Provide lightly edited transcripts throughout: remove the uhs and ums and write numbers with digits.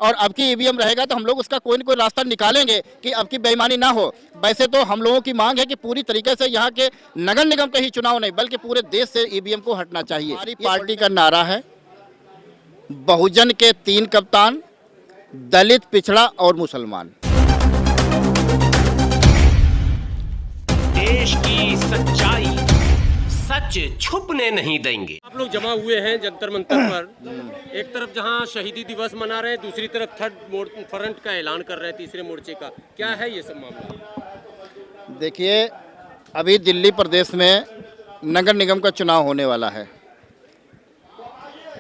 और अब की ईवीएम रहेगा तो हम लोग उसका कोई न कोई रास्ता निकालेंगे कि अब की बेईमानी ना हो। वैसे तो हम लोगों की मांग है कि पूरी तरीके से यहाँ के नगर निगम के ही चुनाव नहीं बल्कि पूरे देश से ईवीएम को हटना चाहिए। हमारी पार्टी का नारा है बहुजन के 3 कप्तान, दलित, पिछड़ा और मुसलमान। देश की सच्चाई सच छुपने नहीं देंगे। आप लोग जमा हुए हैं जंतर मंतर पर, एक तरफ जहां शहीदी दिवस मना रहे हैं, दूसरी तरफ थर्ड फ्रंट का ऐलान कर रहे हैं, तीसरे मोर्चे का। क्या है ये सब मामला? देखिए, अभी दिल्ली प्रदेश में नगर निगम का चुनाव होने वाला है।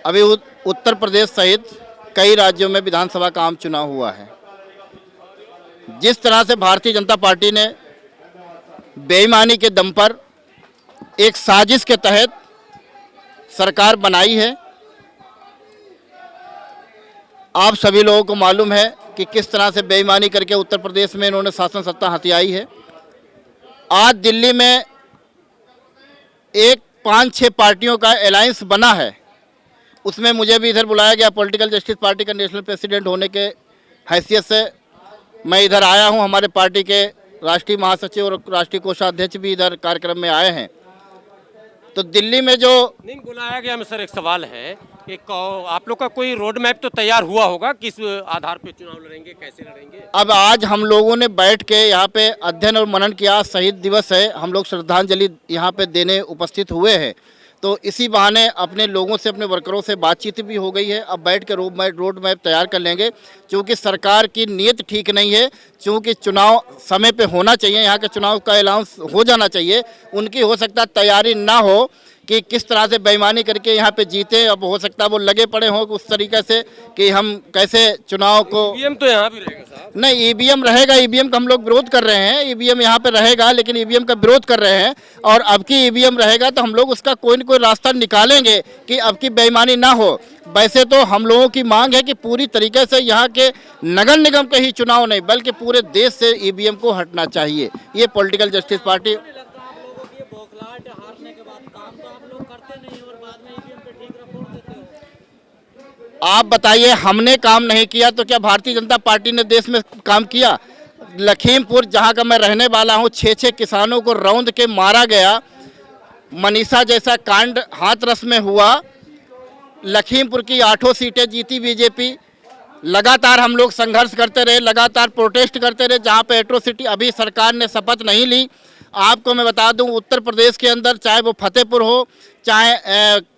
अभी उत्तर प्रदेश सहित कई राज्यों में विधानसभा का आम चुनाव हुआ है। जिस तरह से भारतीय जनता पार्टी ने बेईमानी के दम पर एक साजिश के तहत सरकार बनाई है, आप सभी लोगों को मालूम है कि किस तरह से बेईमानी करके उत्तर प्रदेश में इन्होंने शासन सत्ता हथियाई है। आज दिल्ली में एक 5-6 पार्टियों का अलायंस बना है, उसमें मुझे भी इधर बुलाया गया। पॉलिटिकल जस्टिस पार्टी का नेशनल प्रेसिडेंट होने के हैसियत से मैं इधर आया हूं। हमारे पार्टी के राष्ट्रीय महासचिव और राष्ट्रीय कोषाध्यक्ष भी इधर कार्यक्रम में आए हैं। तो दिल्ली में जो नहीं बुलाया गया में सर, एक सवाल है कि आप लोग का कोई रोड मैप तो तैयार हुआ होगा, किस आधार पे चुनाव लड़ेंगे, कैसे लड़ेंगे? अब आज हम लोगों ने बैठ के यहाँ पे अध्ययन और मनन किया। शहीद दिवस है, हम लोग श्रद्धांजलि यहाँ पे देने उपस्थित हुए हैं। तो इसी बहाने अपने लोगों से, अपने वर्करों से बातचीत भी हो गई है। अब बैठ के रोड मैप तैयार कर लेंगे, क्योंकि सरकार की नीयत ठीक नहीं है। क्योंकि चुनाव समय पे होना चाहिए, यहाँ के चुनाव का ऐलान हो जाना चाहिए। उनकी हो सकता है तैयारी ना हो कि किस तरह से बेईमानी करके यहाँ पे जीते। अब हो सकता है वो लगे पड़े हों उस तरीके से कि हम कैसे चुनाव को। ईवीएम तो यहाँ भी रहेगा साहब। नहीं, ईवीएम रहेगा। ईवीएम का हम लोग विरोध कर रहे हैं। ईवीएम यहाँ पे रहेगा, लेकिन ईवीएम का विरोध कर रहे हैं। और अब की ईवीएम रहेगा तो हम लोग उसका कोई न कोई रास्ता निकालेंगे कि अब की बेईमानी ना हो। वैसे तो हम लोगों की मांग है कि पूरी तरीके से यहाँ के नगर निगम के ही चुनाव नहीं बल्कि पूरे देश से ईवीएम को हटना चाहिए। ये पॉलिटिकल जस्टिस पार्टी। आप बताइए, हमने काम नहीं किया तो क्या भारतीय जनता पार्टी ने देश में काम किया? लखीमपुर, जहां का मैं रहने वाला हूं, 6 किसानों को रौंद के मारा गया। मनीषा जैसा कांड हाथरस में हुआ। लखीमपुर की 8 सीटें जीती बीजेपी। लगातार हम लोग संघर्ष करते रहे, लगातार प्रोटेस्ट करते रहे। जहां पे एट्रोसिटी, अभी सरकार ने शपथ नहीं ली। आपको मैं बता दूं, उत्तर प्रदेश के अंदर चाहे वो फतेहपुर हो, चाहे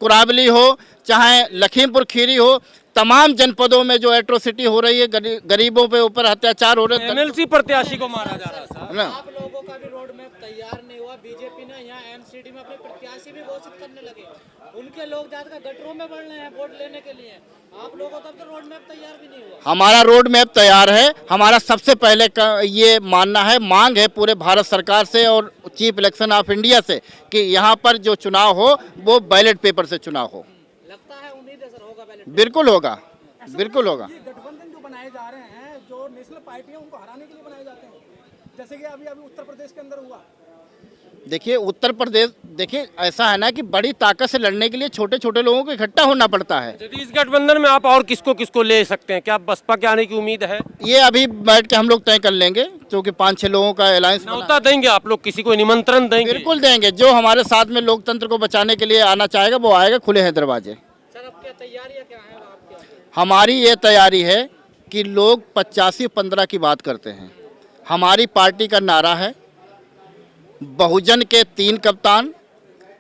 कुरावली हो, चाहे लखीमपुर खीरी हो, तमाम जनपदों में जो एट्रोसिटी हो रही है, गरीबों पे ऊपर अत्याचार हो रहे हैं। एमएलसी प्रत्याशी को मारा जा रहा था। आप लोगों का भी रोड मैप तैयार नहीं हुआ। बीजेपी ने यहाँ एमसीडी में अपने प्रत्याशी भी घोषित करने लगे। उनके लोग जाकर गटरों में बढ़ रहे हैं वोट लेने के लिए। आप लोगों का तो रोड मैप तैयार भी नहीं हुआ। हमारा रोड मैप तैयार है। हमारा सबसे पहले का ये मानना है, मांग है पूरे भारत सरकार से और चीफ इलेक्शन ऑफ इंडिया से कि यहाँ पर जो चुनाव हो वो बैलेट पेपर से चुनाव हो। लगता है, उम्मीद है सर, होगा बैलेट? बिल्कुल होगा, बिल्कुल होगा। गठबंधन जो बनाए जा रहे हैं, जो नेशनल पार्टियां, उनको हराने के लिए बनाए जाते हैं, जैसे कि अभी उत्तर प्रदेश के अंदर हुआ। देखिए, उत्तर प्रदेश, देखिए ऐसा है ना कि बड़ी ताकत से लड़ने के लिए छोटे छोटे लोगों को इकट्ठा होना पड़ता है। इस गठबंधन में आप और किसको किसको ले सकते हैं? क्या बसपा के आने की उम्मीद है? ये अभी बैठ के हम लोग तय कर लेंगे, क्योंकि 5-6 लोगों का अलायंस न्योता देंगे आप लोग, किसी को निमंत्रण देंगे? बिल्कुल देंगे। जो हमारे साथ में लोकतंत्र को बचाने के लिए आना चाहेगा वो आएगा, खुले हैं दरवाजे। सर, अब क्या तैयारियां क्या है आपकी? हमारी ये तैयारी है कि लोग 85-15 की बात करते हैं। हमारी पार्टी का नारा है बहुजन के 3 कप्तान,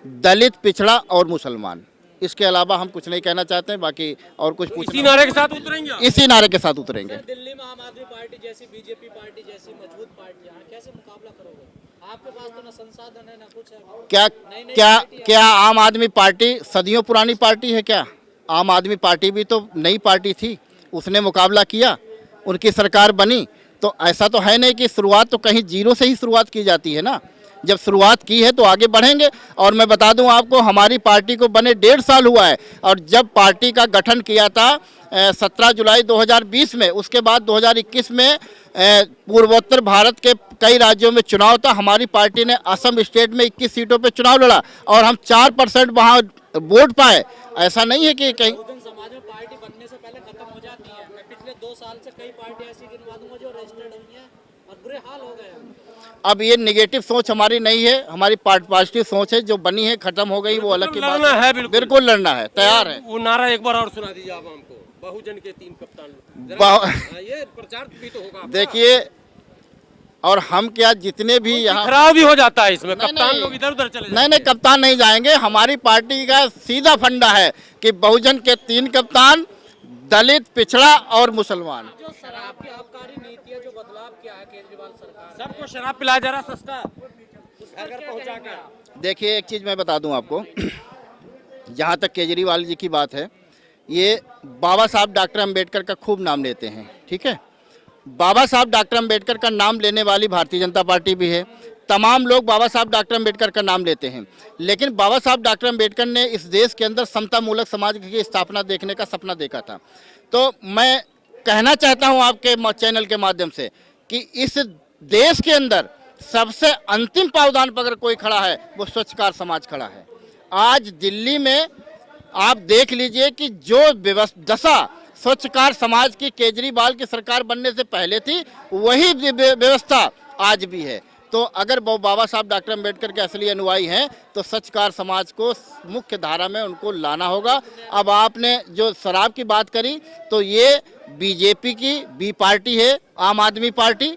दलित, पिछड़ा और मुसलमान। इसके अलावा हम कुछ नहीं कहना चाहते हैं। बाकी और कुछ इसी नारे के साथ उतरेंगे? इसी नारे के साथ उतरेंगे। दिल्ली में आम आदमी पार्टी जैसी, बीजेपी पार्टी जैसी मजबूत पार्टी, कैसे मुकाबला करोगे? आपके पास तो ना संसाधन है ना कुछ है। क्या आम आदमी पार्टी सदियों पुरानी पार्टी है क्या? आम आदमी पार्टी भी तो नई पार्टी थी, उसने मुकाबला किया, उनकी सरकार बनी। तो ऐसा तो है नहीं कि शुरुआत तो कहीं जीरो से ही शुरुआत की जाती है ना। जब शुरुआत की है तो आगे बढ़ेंगे। और मैं बता दूं आपको, हमारी पार्टी को बने 1.5 साल हुआ है। और जब पार्टी का गठन किया था 17 जुलाई 2020 में, उसके बाद 2021 में पूर्वोत्तर भारत के कई राज्यों में चुनाव था। हमारी पार्टी ने असम स्टेट में 21 सीटों पे चुनाव लड़ा और हम 4% वहाँ वोट पाए। ऐसा नहीं है कि कहीं समाज में पार्टी बनने से पहले खत्म हो जाती है। मैं पिछले 2 साल से कई पार्टियां ऐसी गिनवा दूंगा जो रजिस्टर्ड हुई हैं और बुरे हाल हो गए हैं। अब ये नेगेटिव सोच हमारी नहीं है, हमारी पॉजिटिव सोच है। जो बनी है खत्म हो गई, वो अलग की बात लड़ना है, बिल्कुल लड़ना है, तैयार है। वो नारा एक बार और सुना दीजिए आप हमको, बहुजन के 3 कप्तान। बहु- ये प्रचार भी तो होगा आपका। देखिए, और हम क्या जितने भी यहाँ खराब भी हो जाता है इसमें, नहीं, कप्तान नहीं। लोग इधर उधर चले नहीं कप्तान नहीं जाएंगे। हमारी पार्टी का सीधा फंडा है कि बहुजन के 3 कप्तान, दलित, पिछड़ा और मुसलमान। जो शराब की आबकारी नीति है, जो बदलाव किया है केजरीवाल सरकार ने, सबको शराब पिलाया जा रहा सस्ता, घर पहुंचाकर। देखिए, एक चीज़ मैं बता दूं आपको, जहाँ तक केजरीवाल जी की बात है, ये बाबा साहब डॉक्टर अंबेडकर का खूब नाम लेते हैं, ठीक है। बाबा साहब डॉक्टर अंबेडकर का नाम लेने वाली भारतीय जनता पार्टी भी है। तमाम लोग बाबा साहब डॉक्टर अंबेडकर का नाम लेते हैं, लेकिन बाबा साहब डॉक्टर अंबेडकर ने इस देश के अंदर समतामूलक समाज की स्थापना देखने का सपना देखा था। तो मैं कहना चाहता हूं आपके चैनल के माध्यम से कि इस देश के अंदर सबसे अंतिम पावदान पर अगर कोई खड़ा है, वो स्वच्छकार समाज खड़ा है। आज दिल्ली में आप देख लीजिए कि जो दशा स्वच्छकार समाज की केजरीवाल की सरकार बनने से पहले थी, वही व्यवस्था आज भी है। तो अगर वो बाबा साहब डॉक्टर अंबेडकर के असली अनुयायी हैं, तो स्वच्छकार समाज को मुख्य धारा में उनको लाना होगा। अब आपने जो शराब की बात करी, तो ये बीजेपी की बी पार्टी है, आम आदमी पार्टी।